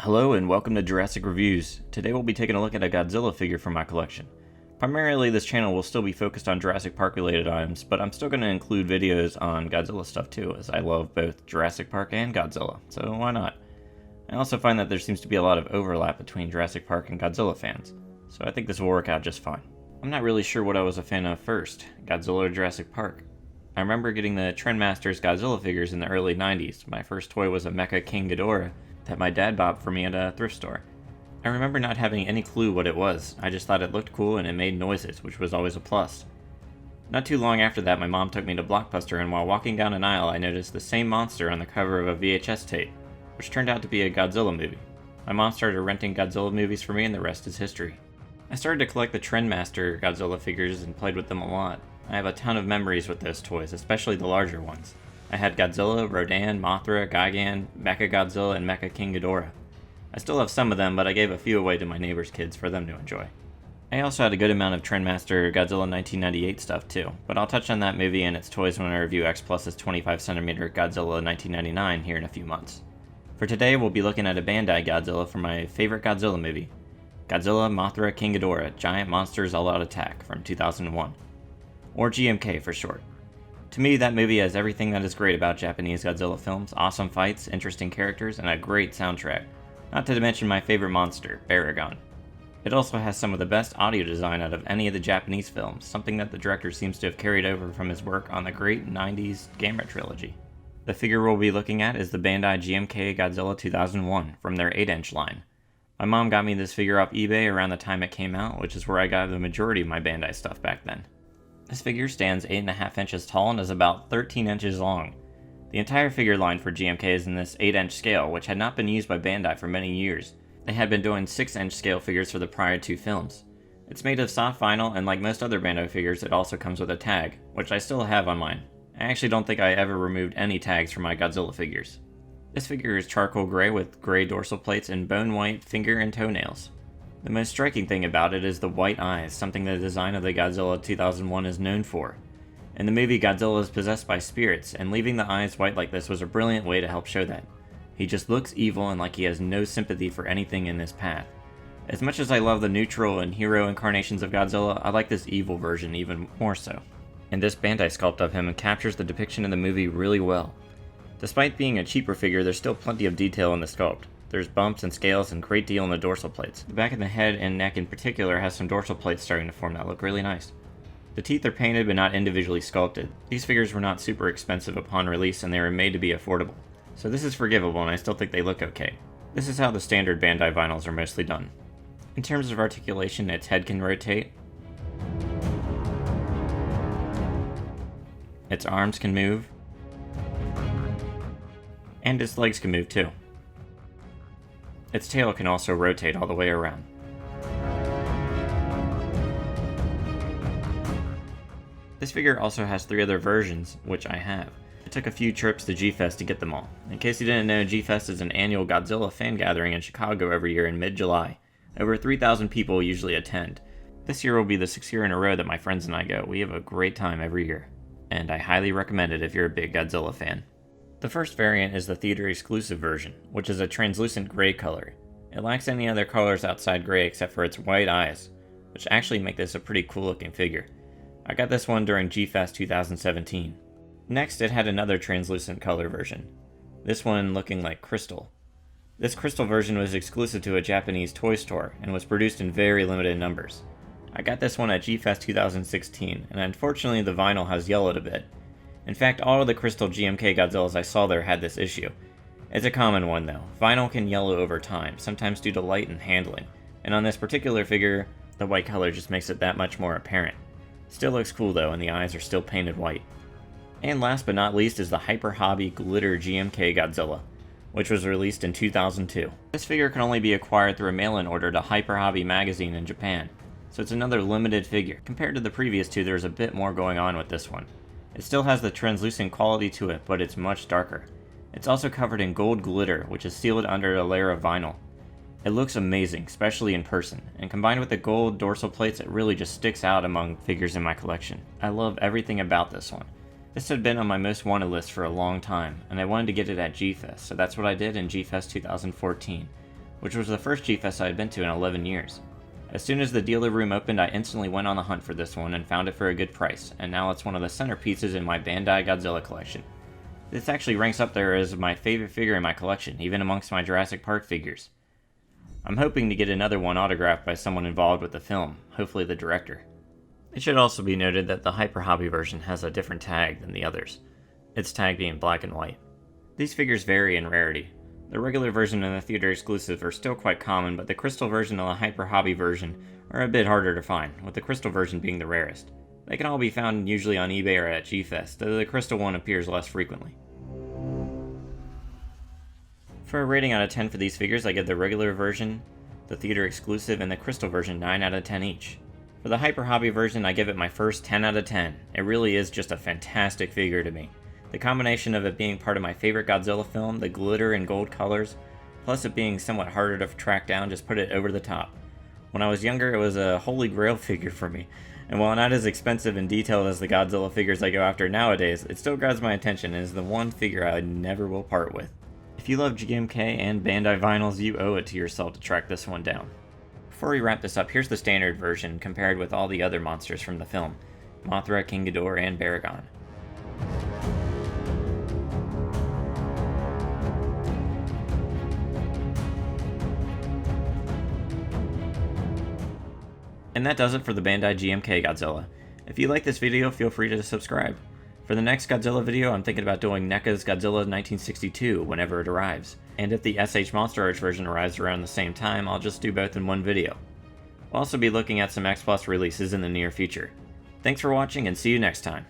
Hello and welcome to Jurassic Reviews. Today we'll be taking a look at a Godzilla figure from my collection. Primarily this channel will still be focused on Jurassic Park related items, but I'm still going to include videos on Godzilla stuff too, as I love both Jurassic Park and Godzilla, so why not? I also find that there seems to be a lot of overlap between Jurassic Park and Godzilla fans, so I think this will work out just fine. I'm not really sure what I was a fan of first, Godzilla or Jurassic Park. I remember getting the Trendmasters Godzilla figures in the early 90s. My first toy was a Mecha King Ghidorah that my dad bought for me at a thrift store. I remember not having any clue what it was. I just thought it looked cool and it made noises, which was always a plus. Not too long after that, my mom took me to Blockbuster, and while walking down an aisle, I noticed the same monster on the cover of a VHS tape, which turned out to be a Godzilla movie. My mom started renting Godzilla movies for me, and the rest is history. I started to collect the Trendmaster Godzilla figures and played with them a lot. I have a ton of memories with those toys, especially the larger ones. I had Godzilla, Rodan, Mothra, Gigan, Mecha Godzilla, and Mecha King Ghidorah. I still have some of them, but I gave a few away to my neighbor's kids for them to enjoy. I also had a good amount of Trendmaster Godzilla 1998 stuff too, but I'll touch on that movie and its toys when I review X Plus's 25cm Godzilla 1999 here in a few months. For today, we'll be looking at a Bandai Godzilla from my favorite Godzilla movie, Godzilla, Mothra, King Ghidorah, Giant Monsters All Out Attack from 2001, or GMK for short. To me, that movie has everything that is great about Japanese Godzilla films: awesome fights, interesting characters, and a great soundtrack, not to mention my favorite monster, Baragon. It also has some of the best audio design out of any of the Japanese films, something that the director seems to have carried over from his work on the great 90s Gamera trilogy. The figure we'll be looking at is the Bandai GMK Godzilla 2001 from their 8-inch line. My mom got me this figure off eBay around the time it came out, which is where I got the majority of my Bandai stuff back then. This figure stands 8.5 inches tall and is about 13 inches long. The entire figure line for GMK is in this 8-inch scale, which had not been used by Bandai for many years. They had been doing 6-inch scale figures for the prior two films. It's made of soft vinyl, and like most other Bandai figures, it also comes with a tag, which I still have on mine. I actually don't think I ever removed any tags from my Godzilla figures. This figure is charcoal gray with gray dorsal plates and bone white finger and toenails. The most striking thing about it is the white eyes, something the design of the Godzilla 2001 is known for. In the movie, Godzilla is possessed by spirits, and leaving the eyes white like this was a brilliant way to help show that. He just looks evil and like he has no sympathy for anything in this path. As much as I love the neutral and hero incarnations of Godzilla, I like this evil version even more so. And this Bandai sculpt of him captures the depiction in the movie really well. Despite being a cheaper figure, there's still plenty of detail in the sculpt. There's bumps and scales and great deal in the dorsal plates. The back of the head and neck in particular has some dorsal plates starting to form that look really nice. The teeth are painted but not individually sculpted. These figures were not super expensive upon release, and they were made to be affordable. So this is forgivable, and I still think they look okay. This is how the standard Bandai vinyls are mostly done. In terms of articulation, its head can rotate. Its arms can move. And its legs can move too. Its tail can also rotate all the way around. This figure also has 3 other versions, which I have. It took a few trips to G-Fest to get them all. In case you didn't know, G-Fest is an annual Godzilla fan gathering in Chicago every year in mid-July. Over 3,000 people usually attend. This year will be the 6th year in a row that my friends and I go. We have a great time every year, and I highly recommend it if you're a big Godzilla fan. The first variant is the theater exclusive version, which is a translucent gray color. It lacks any other colors outside gray except for its white eyes, which actually make this a pretty cool looking figure. I got this one during G-Fest 2017. Next, it had another translucent color version, this one looking like crystal. This crystal version was exclusive to a Japanese toy store and was produced in very limited numbers. I got this one at G-Fest 2016, and unfortunately the vinyl has yellowed a bit. In fact, all of the crystal GMK Godzillas I saw there had this issue. It's a common one though. Vinyl can yellow over time, sometimes due to light and handling, and on this particular figure, the white color just makes it that much more apparent. Still looks cool though, and the eyes are still painted white. And last but not least is the Hyper Hobby Glitter GMK Godzilla, which was released in 2002. This figure can only be acquired through a mail-in order to Hyper Hobby magazine in Japan, so it's another limited figure. Compared to the previous two, there's a bit more going on with this one. It still has the translucent quality to it, but it's much darker. It's also covered in gold glitter, which is sealed under a layer of vinyl. It looks amazing, especially in person, and combined with the gold dorsal plates, it really just sticks out among figures in my collection. I love everything about this one. This had been on my most wanted list for a long time, and I wanted to get it at G-Fest, so that's what I did in G-Fest 2014, which was the first G-Fest I had been to in 11 years. As soon as the dealer room opened, I instantly went on the hunt for this one and found it for a good price, and now it's one of the centerpieces in my Bandai Godzilla collection. This actually ranks up there as my favorite figure in my collection, even amongst my Jurassic Park figures. I'm hoping to get another one autographed by someone involved with the film, hopefully the director. It should also be noted that the Hyper Hobby version has a different tag than the others, its tag being black and white. These figures vary in rarity. The regular version and the theater exclusive are still quite common, but the crystal version and the Hyper Hobby version are a bit harder to find, with the crystal version being the rarest. They can all be found usually on eBay or at G-Fest, though the crystal one appears less frequently. For a rating out of 10 for these figures, I give the regular version, the theater exclusive, and the crystal version 9 out of 10 each. For the Hyper Hobby version, I give it my first 10 out of 10. It really is just a fantastic figure to me. The combination of it being part of my favorite Godzilla film, the glitter and gold colors, plus it being somewhat harder to track down, just put it over the top. When I was younger, it was a holy grail figure for me, and while not as expensive and detailed as the Godzilla figures I go after nowadays, it still grabs my attention and is the one figure I never will part with. If you love GMK and Bandai vinyls, you owe it to yourself to track this one down. Before we wrap this up, here's the standard version compared with all the other monsters from the film: Mothra, King Ghidorah, and Baragon. And that does it for the Bandai GMK Godzilla. If you like this video, feel free to subscribe. For the next Godzilla video, I'm thinking about doing NECA's Godzilla 1962 whenever it arrives. And if the SH Monster Arts version arrives around the same time, I'll just do both in one video. We'll also be looking at some X Plus releases in the near future. Thanks for watching, and see you next time.